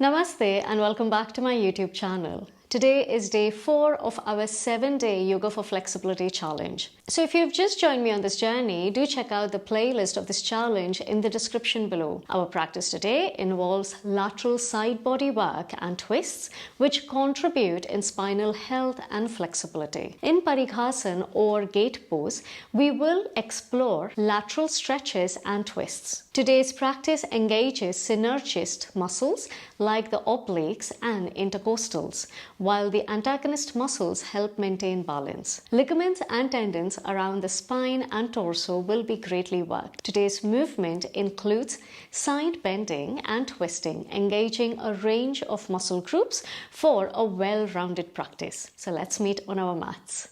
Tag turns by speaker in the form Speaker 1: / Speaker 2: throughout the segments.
Speaker 1: Namaste and welcome back to my YouTube channel. Today is day 4 of our 7-day Yoga for Flexibility challenge. So if you've just joined me on this journey, do check out the playlist of this challenge in the description below. Our practice today involves lateral side body work and twists, which contribute in spinal health and flexibility. In Parighasana or gate pose, we will explore lateral stretches and twists. Today's practice engages synergist muscles like the obliques and intercostals, while the antagonist muscles help maintain balance. Ligaments and tendons around the spine and torso will be greatly worked. Today's movement includes side bending and twisting, engaging a range of muscle groups for a well-rounded practice. So let's meet on our mats.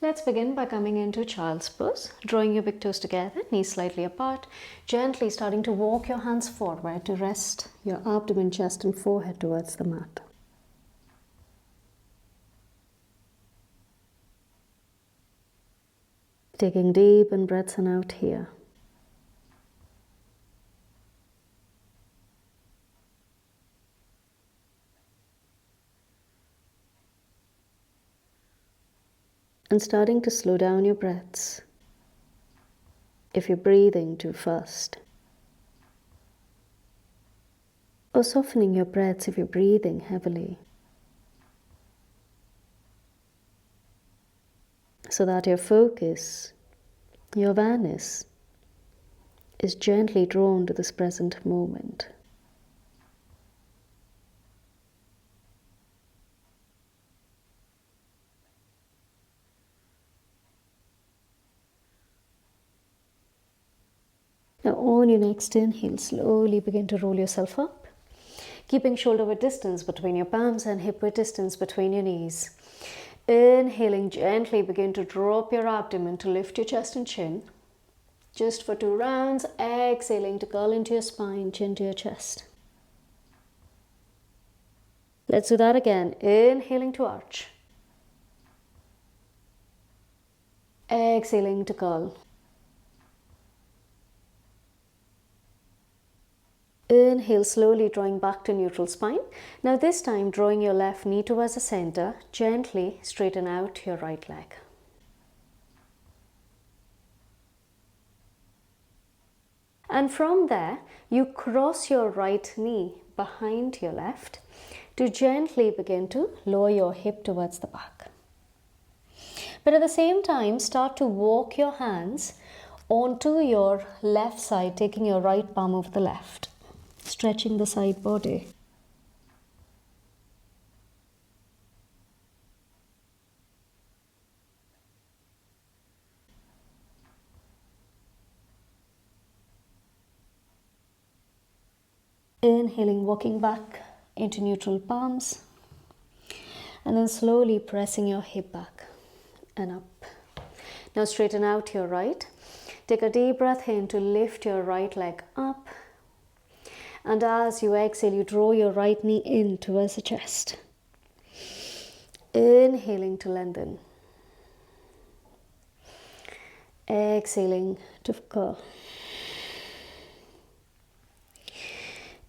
Speaker 1: Let's begin by coming into child's pose, drawing your big toes together, knees slightly apart, gently starting to walk your hands forward to rest your abdomen, chest and forehead towards the mat. Taking deep in breaths in out here. And starting to slow down your breaths if you're breathing too fast. Or softening your breaths if you're breathing heavily. So that your focus, your awareness, is gently drawn to this present moment. Now on your next inhale, slowly begin to roll yourself up, keeping shoulder width distance between your palms and hip width distance between your knees. Inhaling, gently begin to drop your abdomen to lift your chest and chin. Just for 2 rounds, exhaling to curl into your spine, chin to your chest. Let's do that again. Inhaling to arch. Exhaling to curl. Inhale, slowly drawing back to neutral spine. Now this time, drawing your left knee towards the center, gently straighten out your right leg. And from there, you cross your right knee behind your left to gently begin to lower your hip towards the back. But at the same time, start to walk your hands onto your left side, taking your right palm over the left. Stretching the side body. Inhaling, walking back into neutral palms. And then slowly pressing your hip back and up. Now straighten out your right. Take a deep breath in to lift your right leg up. And as you exhale, you draw your right knee in towards the chest. Inhaling to lengthen. Exhaling to curl.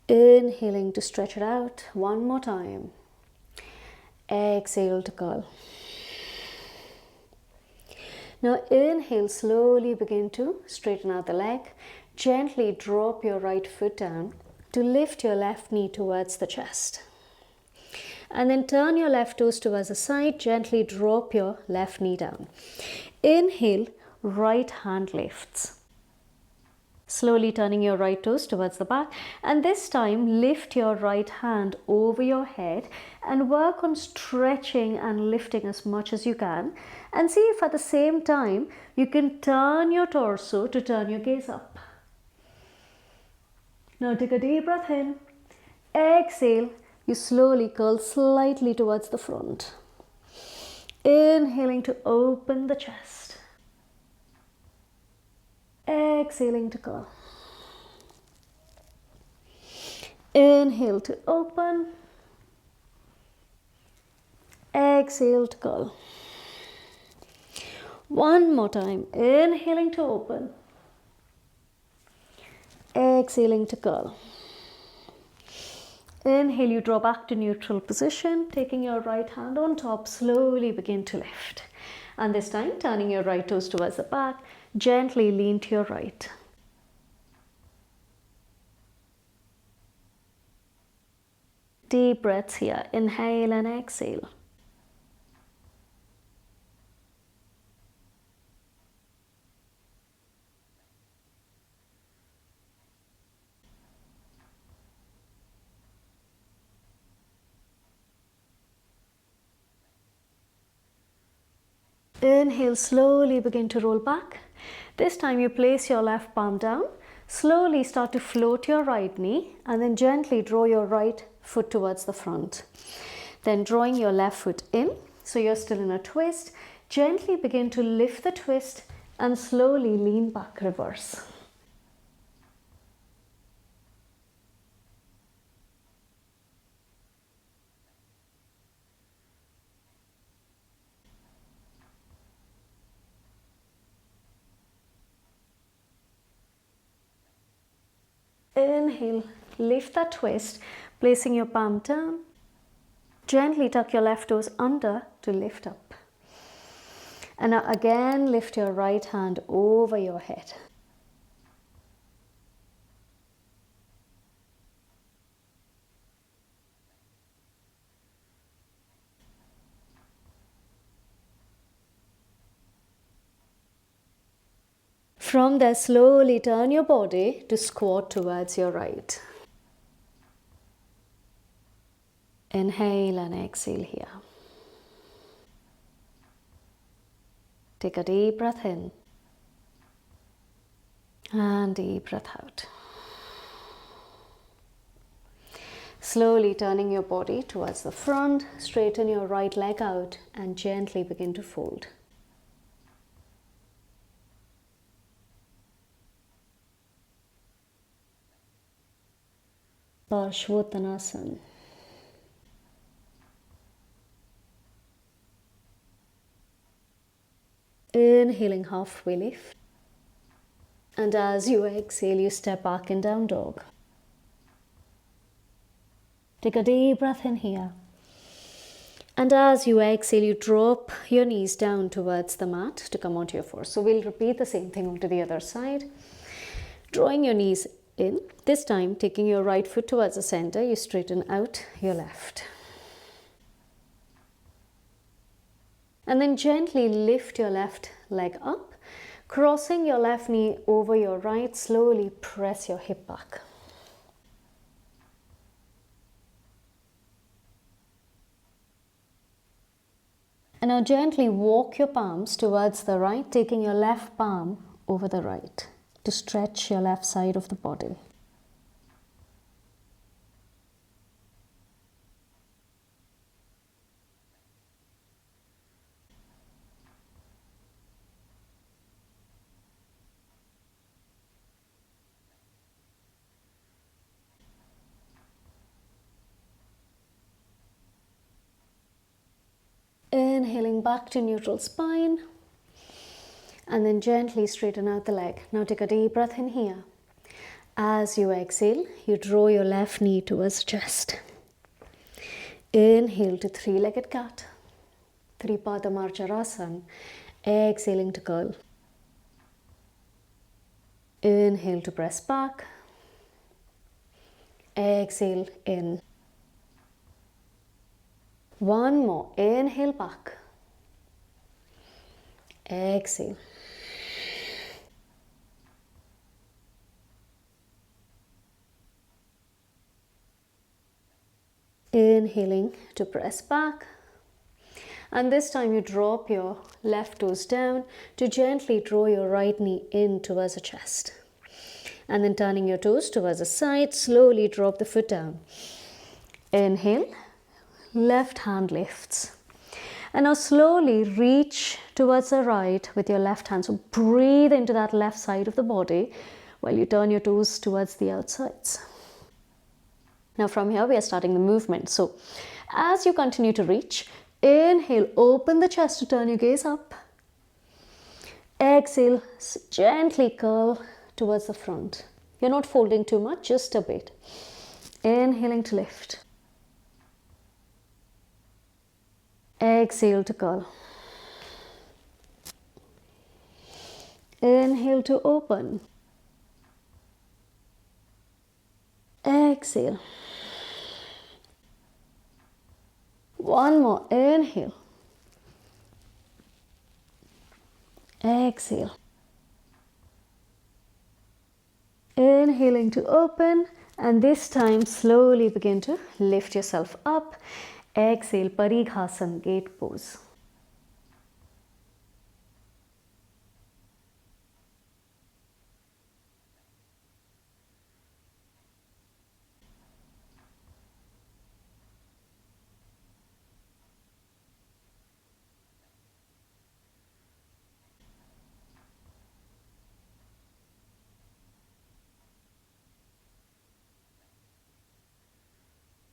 Speaker 1: Inhaling to stretch it out. One more time. Exhale to curl. Now inhale, slowly begin to straighten out the leg. Gently drop your right foot down to lift your left knee towards the chest. And then turn your left toes towards the side, gently drop your left knee down. Inhale, right hand lifts. Slowly turning your right toes towards the back, and this time lift your right hand over your head and work on stretching and lifting as much as you can. And see if at the same time you can turn your torso to turn your gaze up. Now take a deep breath in. Exhale, you slowly curl slightly towards the front. Inhaling to open the chest. Exhaling to curl. Inhale to open. Exhale to curl. One more time. Inhaling to open. Exhaling to curl. Inhale, you draw back to neutral position, taking your right hand on top, slowly begin to lift. And this time, turning your right toes towards the back, gently lean to your right. Deep breaths here, inhale and exhale. Inhale, slowly begin to roll back. This time you place your left palm down, slowly start to float your right knee and then gently draw your right foot towards the front. Then drawing your left foot in, so you're still in a twist, gently begin to lift the twist and slowly lean back, reverse. Inhale, lift that twist, placing your palm down. Gently tuck your left toes under to lift up. And now again, lift your right hand over your head. From there, slowly turn your body to squat towards your right. Inhale and exhale here. Take a deep breath in and deep breath out. Slowly turning your body towards the front, straighten your right leg out and gently begin to fold. Parshvottanasana. Inhaling, halfway lift. And as you exhale, you step back in down dog. Take a deep breath in here. And as you exhale, you drop your knees down towards the mat to come onto your floor. So we'll repeat the same thing onto the other side. Drawing your knees in. This time, taking your right foot towards the center, you straighten out your left. And then gently lift your left leg up, crossing your left knee over your right, slowly press your hip back. And now gently walk your palms towards the right, taking your left palm over the right to stretch your left side of the body. Inhaling back to neutral spine. And then gently straighten out the leg. Now take a deep breath in here. As you exhale, you draw your left knee towards the chest. Inhale to three-legged cat. Tripada Marjarasana. Exhaling to curl. Inhale to press back. Exhale in. One more. Inhale back. Exhale. Inhaling to press back. And this time you drop your left toes down to gently draw your right knee in towards the chest. And then turning your toes towards the side, slowly drop the foot down. Inhale, left hand lifts. And now slowly reach towards the right with your left hand. So breathe into that left side of the body while you turn your toes towards the outsides. Now from here we are starting the movement. So as you continue to reach, inhale, open the chest to turn your gaze up. Exhale, gently curl towards the front. You're not folding too much, just a bit. Inhaling to lift. Exhale to curl. Inhale to open. Exhale. One more. Inhale. Exhale. Inhaling to open, and this time slowly begin to lift yourself up. Exhale, Parighasana, gate pose.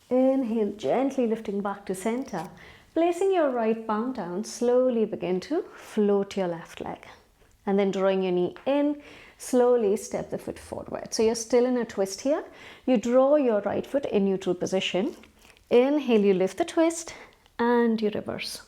Speaker 1: Inhale, gently lifting back to center. Placing your right palm down, slowly begin to float your left leg. And then drawing your knee in, slowly step the foot forward. So you're still in a twist here. You draw your right foot in neutral position. Inhale, you lift the twist and you reverse.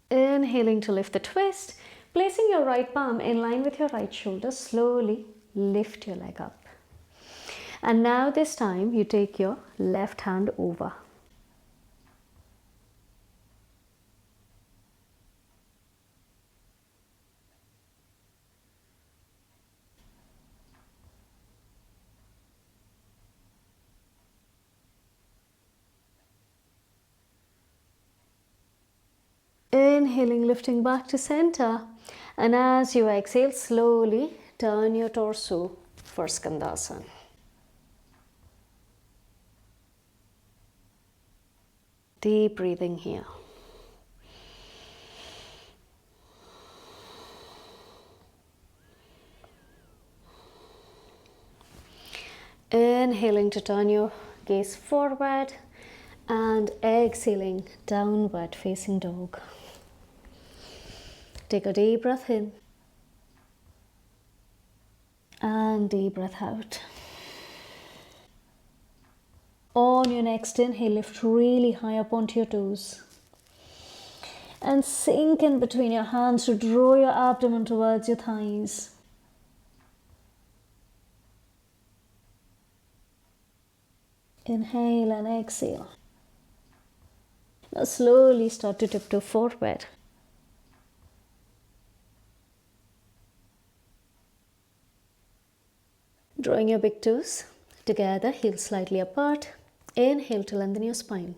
Speaker 1: Inhaling to lift the twist, placing your right palm in line with your right shoulder, slowly lift your leg up. And now this time you take your left hand over. Inhaling, lifting back to center. And as you exhale, slowly turn your torso for Skandasana. Deep breathing here. Inhaling to turn your gaze forward and exhaling, downward facing dog. Take a deep breath in and deep breath out. On your next inhale, lift really high up onto your toes and sink in between your hands to draw your abdomen towards your thighs. Inhale and exhale. Now slowly start to tiptoe forward. Drawing your big toes together, heels slightly apart. Inhale to lengthen your spine.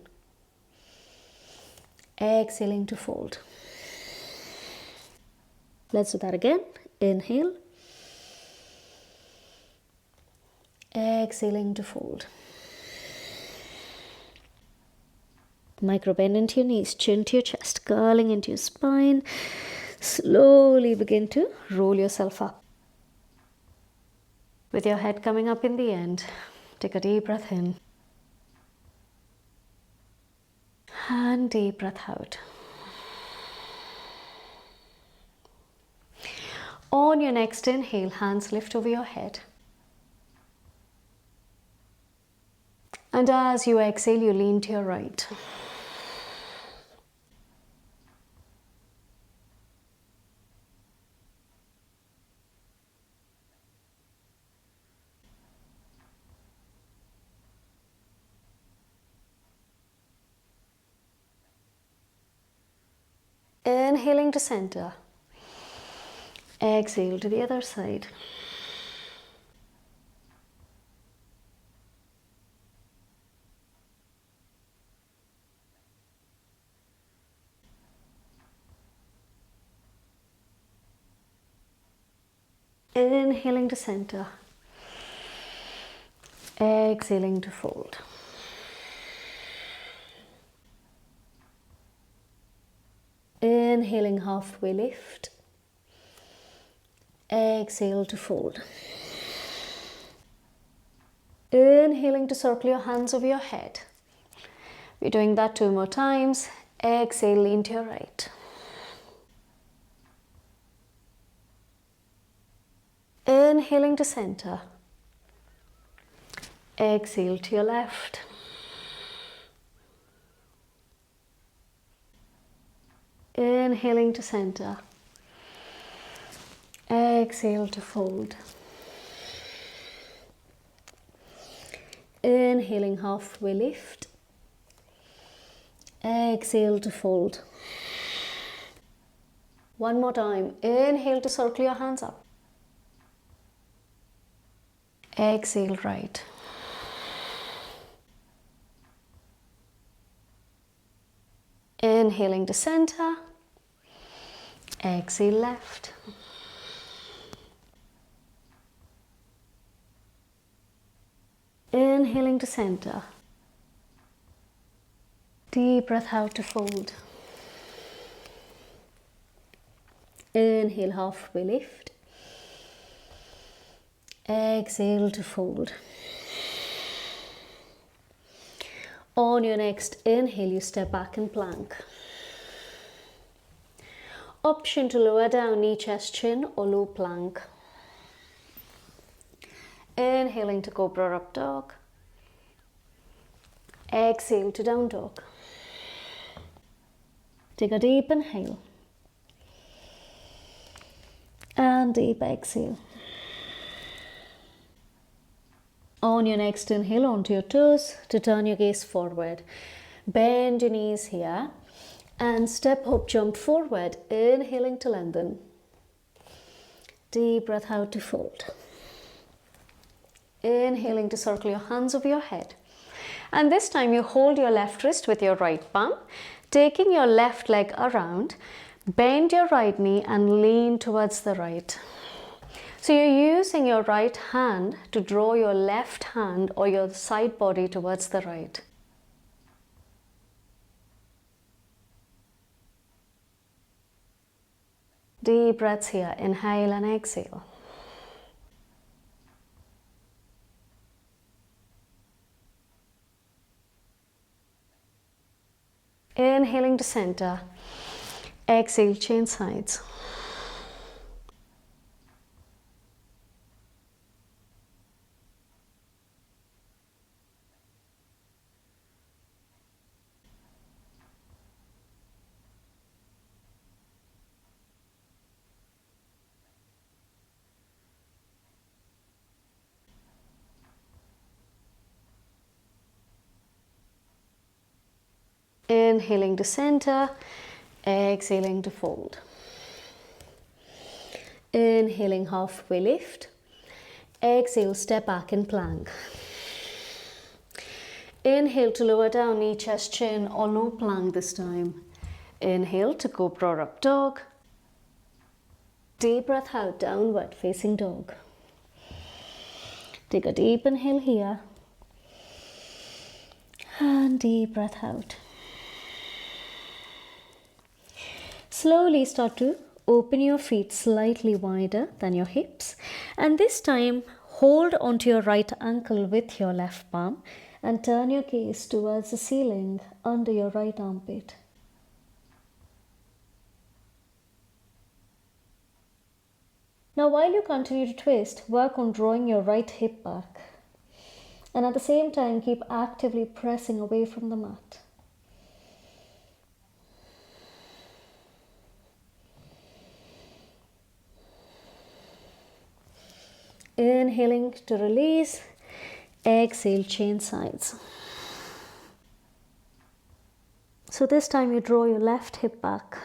Speaker 1: Exhaling to fold. Let's do that again. Inhale. Exhaling to fold. Micro bend into your knees, chin to your chest, curling into your spine. Slowly begin to roll yourself up. With your head coming up in the end, take a deep breath in. And deep breath out. On your next inhale, hands lift over your head. And as you exhale, you lean to your right. Inhaling to center. Exhale to the other side. Inhaling to center. Exhaling to fold. Inhaling, halfway lift. Exhale to fold. Inhaling to circle your hands over your head. We're doing that 2 more times. Exhale, lean to your right. Inhaling to center. Exhale to your left. Inhaling to center. Exhale to fold. Inhaling, halfway lift. Exhale to fold. One more time. Inhale to circle your hands up. Exhale, right. Inhaling to center. Exhale, left. Inhaling to center. Deep breath out to fold. Inhale, halfway lift. Exhale to fold. On your next inhale, you step back and plank. Option to lower down, knee, chest, chin, or low plank. Inhaling to cobra up dog. Exhale to down dog. Take a deep inhale. And deep exhale. On your next inhale, onto your toes to turn your gaze forward. Bend your knees here and step up, jump forward. Inhaling to lengthen. Deep breath out to fold. Inhaling to circle your hands over your head. And this time you hold your left wrist with your right palm, taking your left leg around, bend your right knee and lean towards the right. So you're using your right hand to draw your left hand or your side body towards the right. Deep breaths here, inhale and exhale. Inhaling to center. Exhale, change sides. Inhaling to center, exhaling to fold. Inhaling, halfway lift. Exhale, step back and plank. Inhale to lower down, knee, chest, chin, or low plank this time. Inhale to cobra up dog. Deep breath out, downward facing dog. Take a deep inhale here. And deep breath out. Slowly start to open your feet slightly wider than your hips, and this time hold onto your right ankle with your left palm and turn your gaze towards the ceiling under your right armpit. Now while you continue to twist, work on drawing your right hip back, and at the same time keep actively pressing away from the mat. Inhaling to release, exhale, change sides. So this time you draw your left hip back.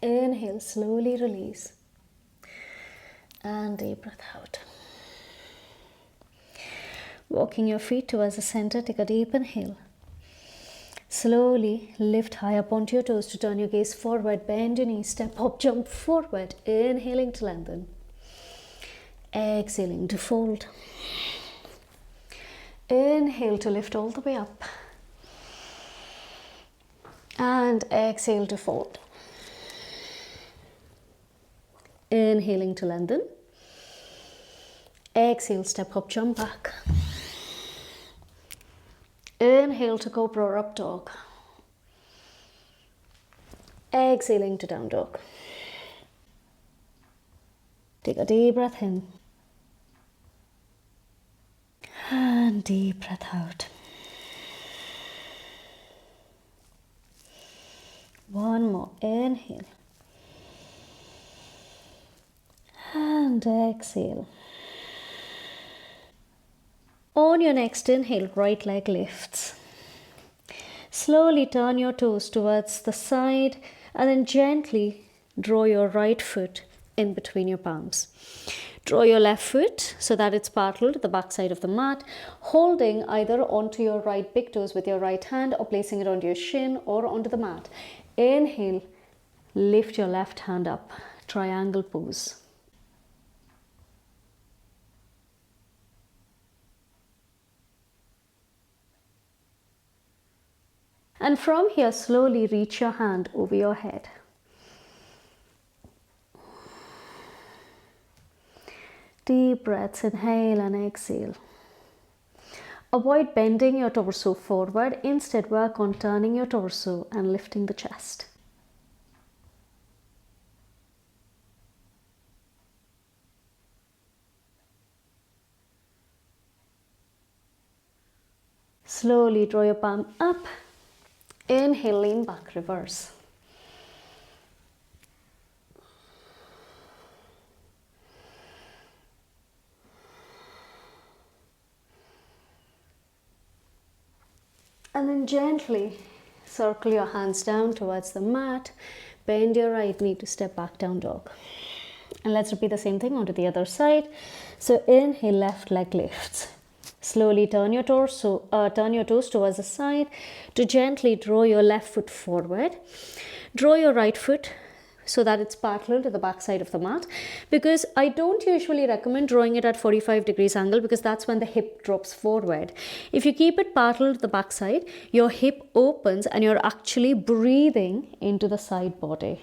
Speaker 1: Inhale, slowly release. And deep breath out. Walking your feet towards the center, take a deep inhale. Slowly lift high up onto your toes to turn your gaze forward. Bend your knees, step up, jump forward. Inhaling to lengthen. Exhaling to fold. Inhale to lift all the way up. And exhale to fold. Inhaling to lengthen. Exhale, step hop, jump back. Inhale to cobra or up dog. Exhaling to down dog. Take a deep breath in. And deep breath out. One more. Inhale. And exhale. On your next inhale, right leg lifts. Slowly turn your toes towards the side and then gently draw your right foot in between your palms. Draw your left foot so that it's parallel to the back side of the mat, holding either onto your right big toes with your right hand or placing it onto your shin or onto the mat. Inhale, lift your left hand up, triangle pose. And from here, slowly reach your hand over your head. Deep breaths, inhale and exhale. Avoid bending your torso forward. Instead, work on turning your torso and lifting the chest. Slowly draw your palm up. Inhale, lean back, reverse. And then gently circle your hands down towards the mat. Bend your right knee to step back, down dog. And let's repeat the same thing onto the other side. So inhale, left leg lifts. Slowly turn your toes towards the side to gently draw your left foot forward. Draw your right foot so that it's parallel to the back side of the mat, because I don't usually recommend drawing it at 45 degrees angle because that's when the hip drops forward. If you keep it parallel to the back side, your hip opens and you're actually breathing into the side body.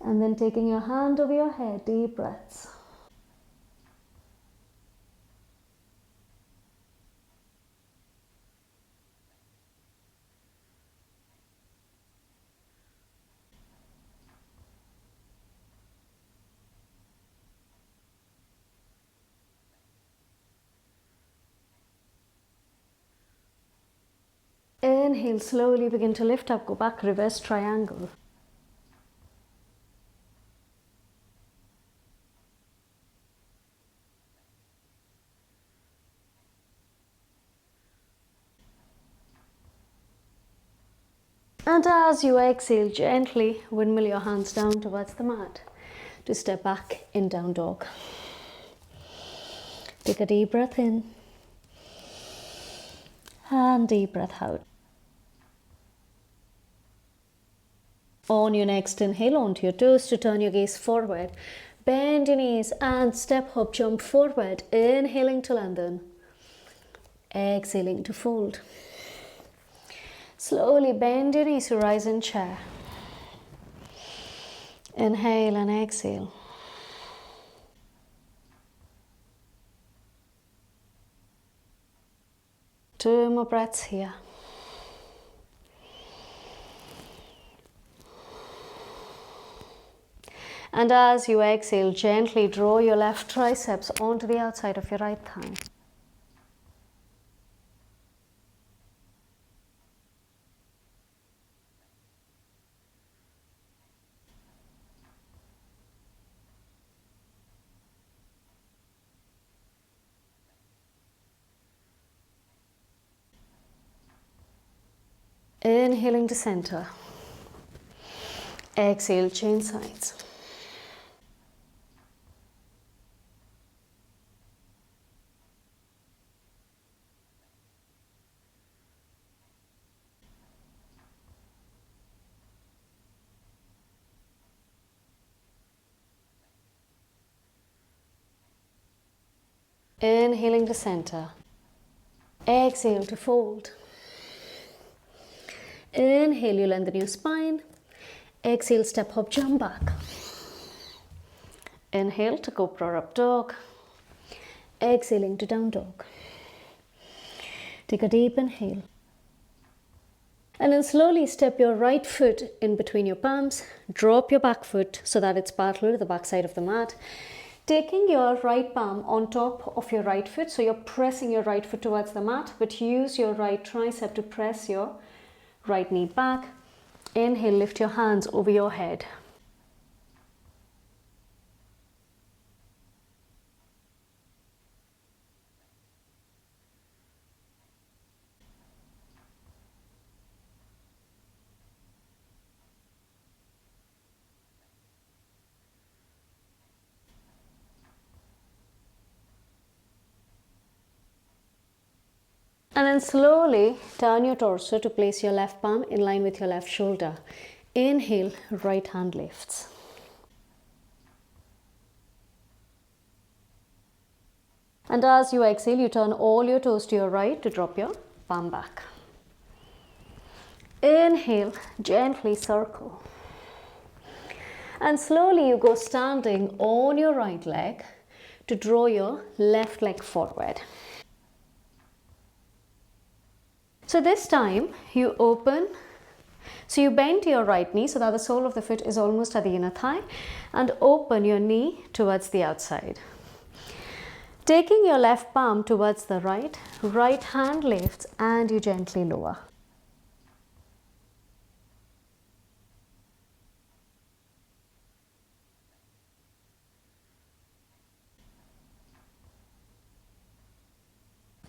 Speaker 1: And then taking your hand over your head, deep breaths. Inhale, slowly begin to lift up, go back, reverse triangle. And as you exhale, gently windmill your hands down towards the mat to step back in down dog. Take a deep breath in and deep breath out. On your next inhale, onto your toes to turn your gaze forward. Bend your knees and step hop, jump forward. Inhaling to lengthen. Exhaling to fold. Slowly bend your knees to rise in chair. Inhale and exhale. Two more breaths here. And as you exhale, gently draw your left triceps onto the outside of your right thigh. Inhaling to center. Exhale, change sides. Inhaling to center. Exhale to fold. Inhale, you lengthen your spine. Exhale, step hop, jump back. Inhale to Cobra Up Dog. Exhaling to Down Dog. Take a deep inhale. And then slowly step your right foot in between your palms. Drop your back foot so that it's parallel to the back side of the mat. Taking your right palm on top of your right foot. So you're pressing your right foot towards the mat, but use your right tricep to press your right knee back. Inhale, lift your hands over your head. And then slowly turn your torso to place your left palm in line with your left shoulder. Inhale, right hand lifts. And as you exhale, you turn all your toes to your right to drop your palm back. Inhale, gently circle. And slowly you go standing on your right leg to draw your left leg forward. So this time you open, so you bend your right knee so that the sole of the foot is almost at the inner thigh, and open your knee towards the outside. Taking your left palm towards the right, right hand lifts and you gently lower.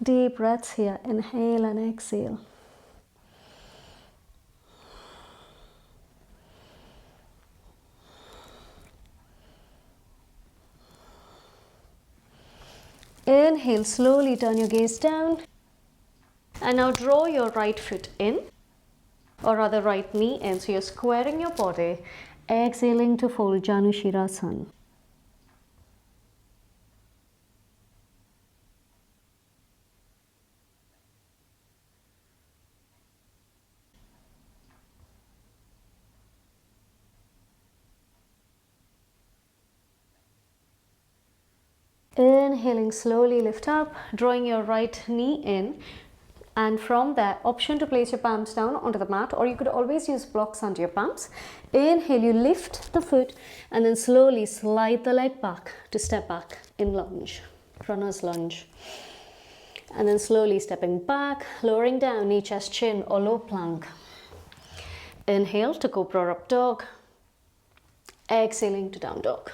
Speaker 1: Deep breaths here, inhale and exhale. Inhale, slowly turn your gaze down. And now draw your right foot in, or rather right knee in. So you're squaring your body, exhaling to fold Janusirasana. Inhaling, slowly lift up, drawing your right knee in, and from there, option to place your palms down onto the mat, or you could always use blocks under your palms. Inhale, you lift the foot and then slowly slide the leg back to step back in lunge, runner's lunge. And then slowly stepping back, lowering down, knee, chest, chin or low plank. Inhale to Cobra Up Dog. Exhaling to Down Dog.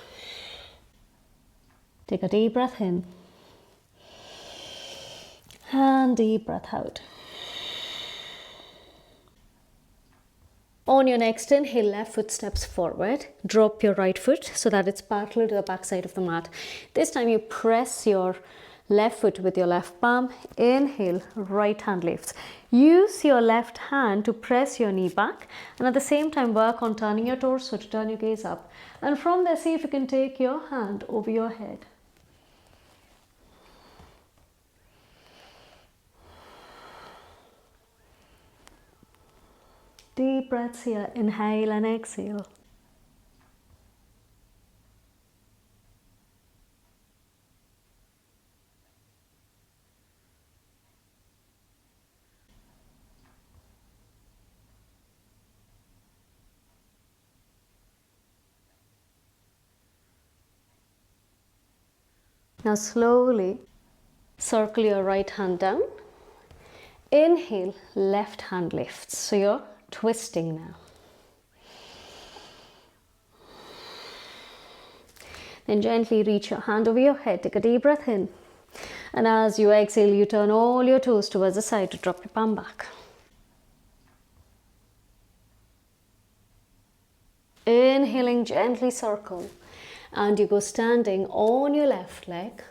Speaker 1: Take a deep breath in and deep breath out. On your next inhale, left foot steps forward. Drop your right foot so that it's parallel to the back side of the mat. This time you press your left foot with your left palm. Inhale, right hand lifts. Use your left hand to press your knee back, and at the same time work on turning your torso to turn your gaze up. And from there, see if you can take your hand over your head. Deep breaths here, inhale and exhale. Now slowly circle your right hand down. Inhale, left hand lifts. So you're twisting now. Then gently reach your hand over your head. Take a deep breath in. And as you exhale, you turn all your toes towards the side to drop your palm back. Inhaling, gently circle. And you go standing on your left leg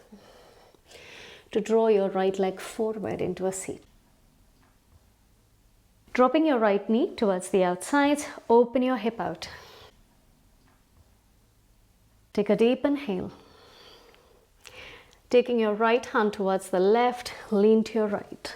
Speaker 1: to draw your right leg forward into a seat. Dropping your right knee towards the outside, open your hip out. Take a deep inhale. Taking your right hand towards the left, lean to your right.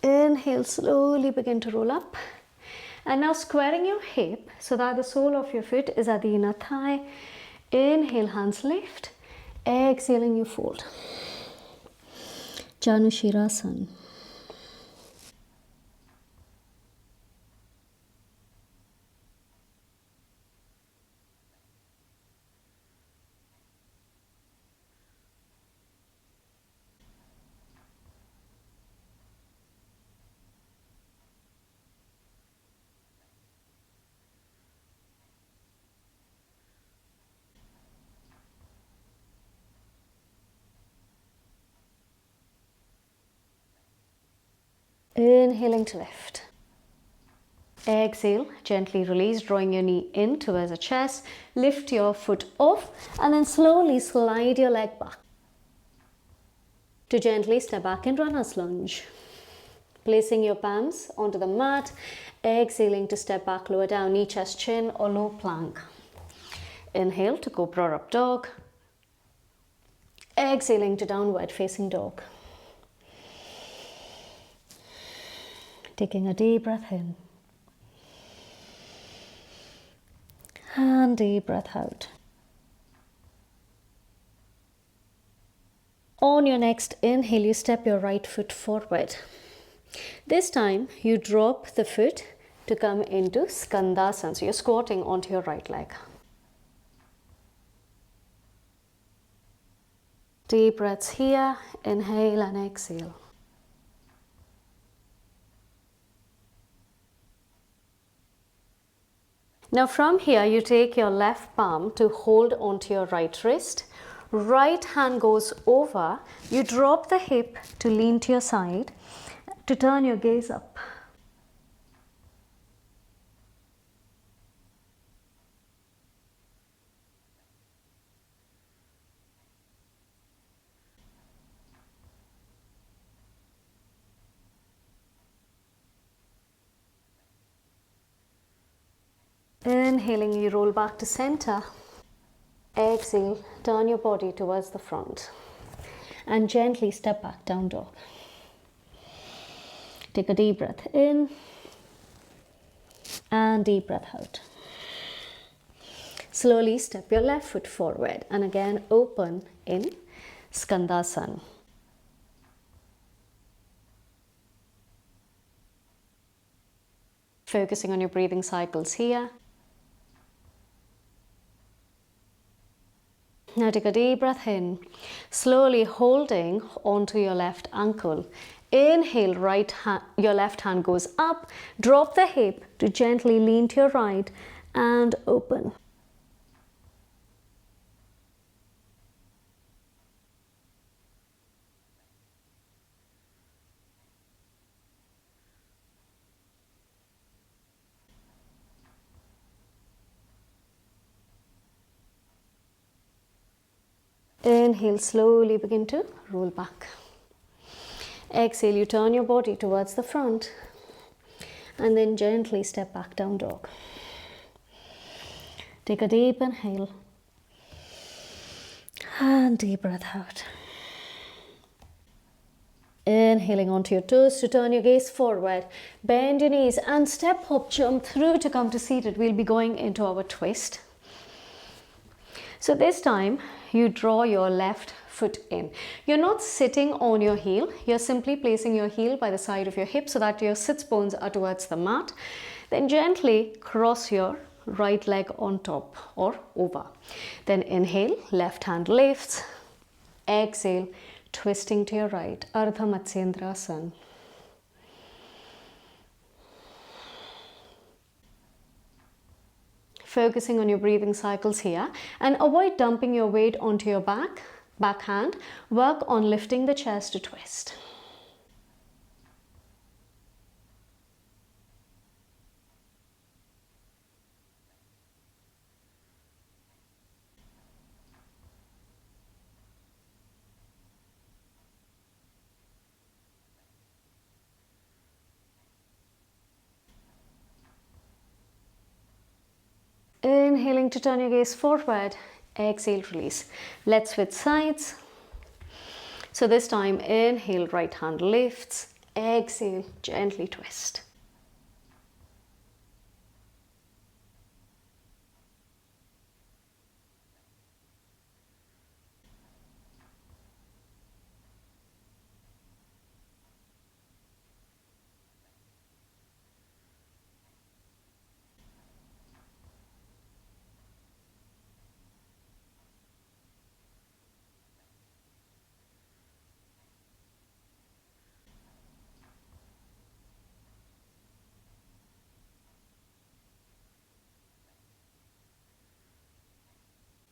Speaker 1: Inhale, slowly begin to roll up. And now squaring your hip so that the sole of your foot is at the inner thigh. Inhale, hands lift. Exhaling, you fold. Janusirasana. Inhaling to lift. Exhale, gently release, drawing your knee in towards the chest. Lift your foot off and then slowly slide your leg back. To gently step back in runner's lunge. Placing your palms onto the mat. Exhaling to step back, lower down, knee, chest, chin or low plank. Inhale to Cobra Up Dog. Exhaling to Downward Facing Dog. Taking a deep breath in. And deep breath out. On your next inhale, you step your right foot forward. This time, you drop the foot to come into Skandasana. So you're squatting onto your right leg. Deep breaths here. Inhale and exhale. Now from here, you take your left palm to hold onto your right wrist. Right hand goes over. You drop the hip to lean to your side, to turn your gaze up. Inhaling, you roll back to center. Exhale, turn your body towards the front and gently step back, down dog. Take a deep breath in and deep breath out. Slowly step your left foot forward and again open in Skandasana. Focusing on your breathing cycles here. Now take a deep breath in, slowly holding onto your left ankle. Inhale, your left hand goes up, drop the hip to gently lean to your right and open. Inhale, slowly begin to roll back. Exhale, you turn your body towards the front and then gently step back, down dog. Take a deep inhale and deep breath out. Inhaling onto your toes to turn your gaze forward. Bend your knees and step hop, jump through to come to seated. We'll be going into our twist. So this time, you draw your left foot in. You're not sitting on your heel. You're simply placing your heel by the side of your hip so that your sits bones are towards the mat. Then gently cross your right leg on top or over. Then inhale, left hand lifts. Exhale, twisting to your right, Ardha Matsyendrasana. Focusing on your breathing cycles here and avoid dumping your weight onto your back. Backhand, work on lifting the chest to twist. Inhaling to turn your gaze forward, exhale, release. Let's switch sides. So this time, inhale, right hand lifts, exhale, gently twist.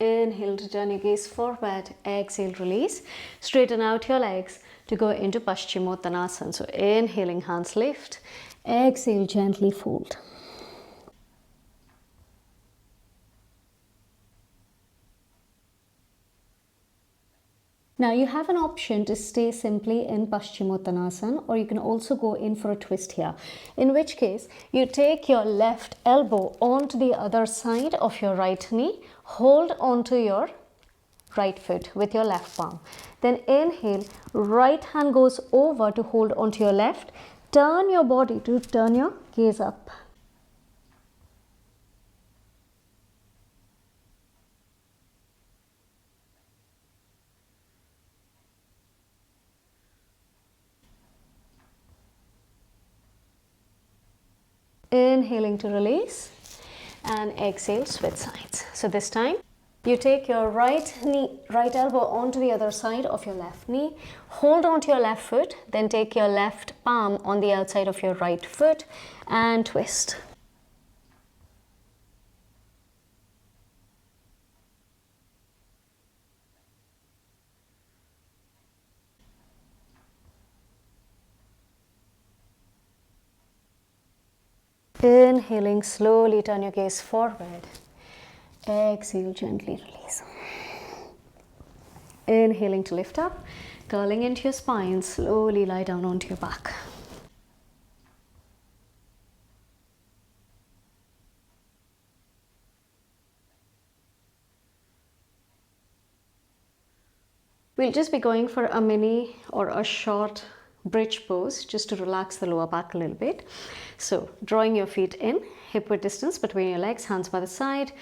Speaker 1: Inhale to turn your gaze forward, exhale, release. Straighten out your legs to go into Paschimottanasana. So inhaling, hands lift, exhale, gently fold. Now you have an option to stay simply in Paschimottanasana, or you can also go in for a twist here. In which case, you take your left elbow onto the other side of your right knee, hold onto your right foot with your left palm. Then inhale, right hand goes over to hold onto your left. Turn your body to turn your gaze up. Inhaling to release and exhale, switch sides. So this time you take your right elbow onto the other side of your left knee, hold onto your left foot, then take your left palm on the outside of your right foot and twist. Inhaling, slowly turn your gaze forward. Exhale, gently release. Inhaling to lift up, curling into your spine, slowly lie down onto your back. We'll just be going for a mini or a short bridge pose just to relax the lower back a little bit. So drawing your feet in, hip width distance between your legs, hands by the side.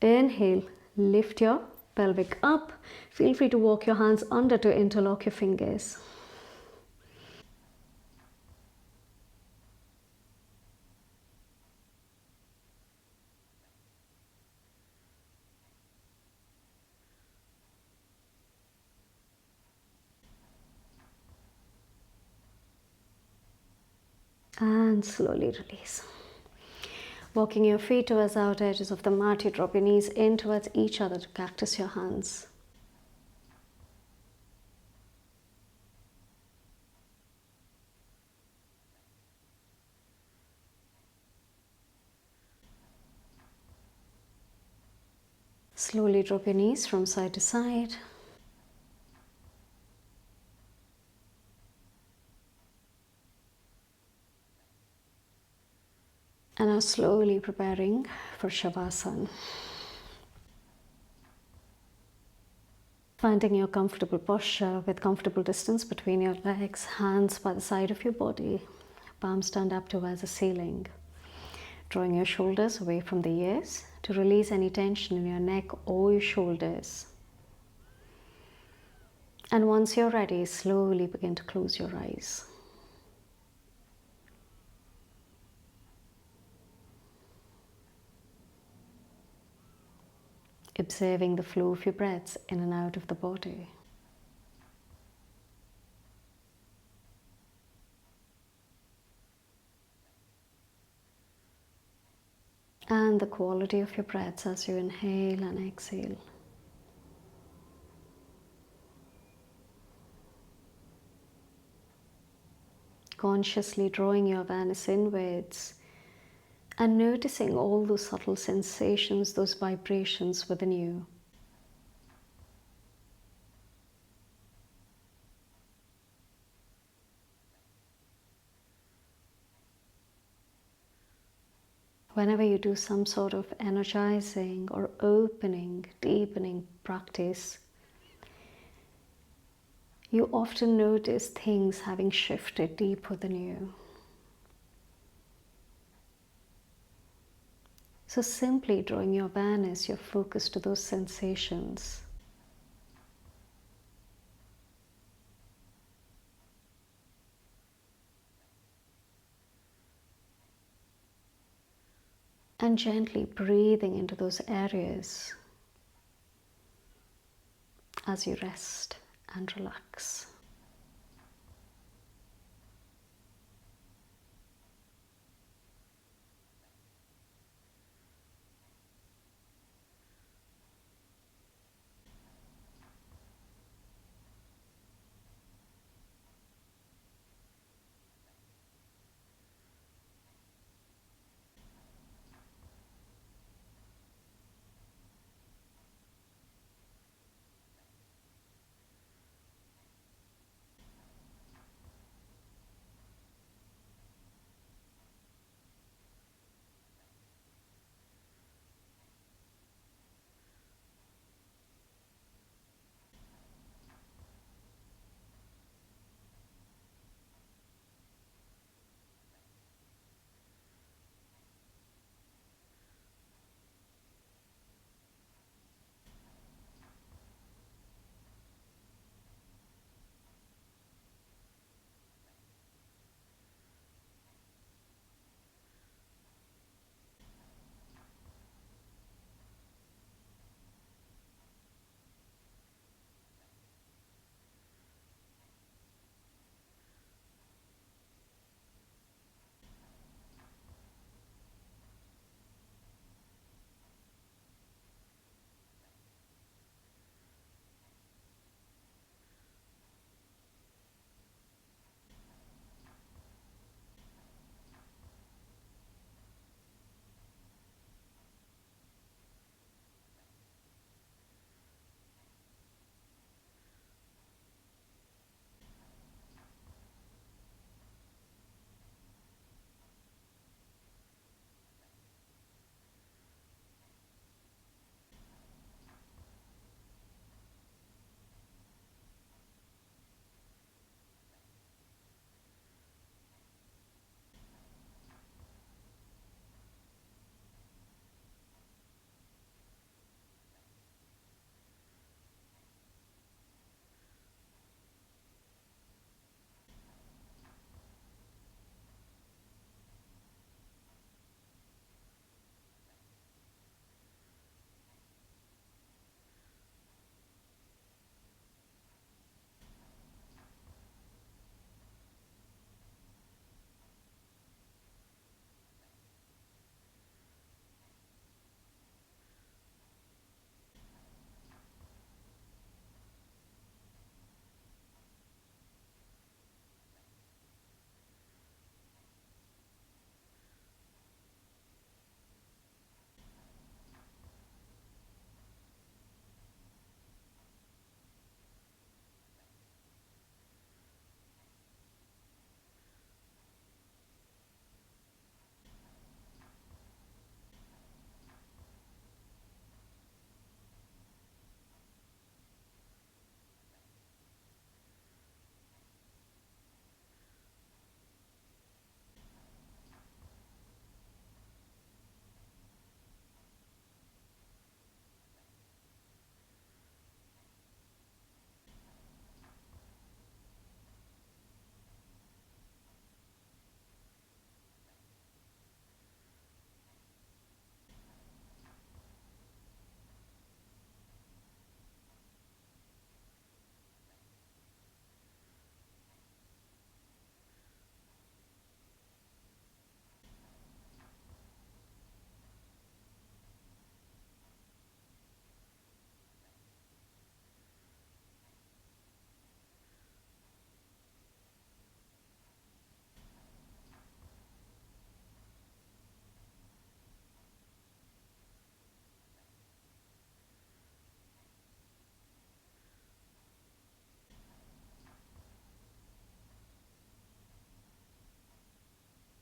Speaker 1: Inhale, lift your pelvic up. Feel free to walk your hands under to interlock your fingers. And slowly release. Walking your feet towards the outer edges of the mat, you drop your knees in towards each other to cactus your hands. Slowly drop your knees from side to side. And now slowly preparing for Shavasana. Finding your comfortable posture with comfortable distance between your legs, hands by the side of your body, palms turned up towards the ceiling. Drawing your shoulders away from the ears to release any tension in your neck or your shoulders. And once you're ready, slowly begin to close your eyes. Observing the flow of your breaths in and out of the body. And the quality of your breaths as you inhale and exhale. consciously drawing your awareness inwards and noticing all those subtle sensations, those vibrations within you. Whenever you do some sort of energizing or opening, deepening practice, you often notice things having shifted deep within you. So simply drawing your awareness, your focus to those sensations. And gently breathing into those areas as you rest and relax.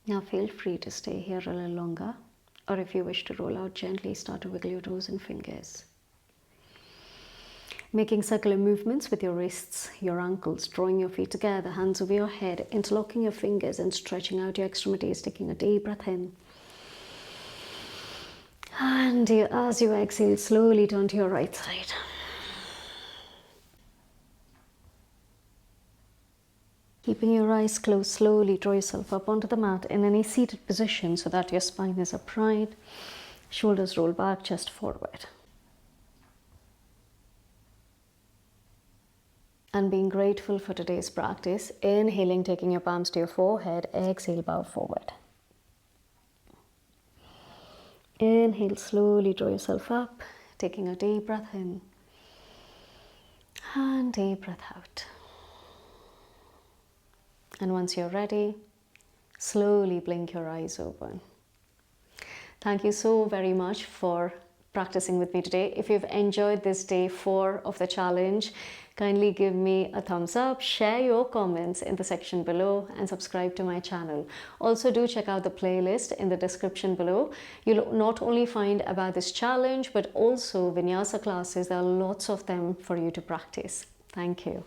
Speaker 1: Now feel free to stay here a little longer, or if you wish to roll out gently, start to wiggle your toes and fingers. Making circular movements with your wrists, your ankles, drawing your feet together, hands over your head, interlocking your fingers and stretching out your extremities, taking a deep breath in. And as you exhale, slowly turn to your right side. Keeping your eyes closed, slowly draw yourself up onto the mat in any seated position so that your spine is upright, shoulders roll back, chest forward. And being grateful for today's practice, inhaling, taking your palms to your forehead, exhale, bow forward. Inhale, slowly draw yourself up, taking a deep breath in, and deep breath out. And once you're ready, slowly blink your eyes open. Thank you so very much for practicing with me today. If you've enjoyed this day 4 of the challenge, kindly give me a thumbs up, share your comments in the section below, and subscribe to my channel. Also, do check out the playlist in the description below. You'll not only find about this challenge, but also Vinyasa classes. There are lots of them for you to practice. Thank you.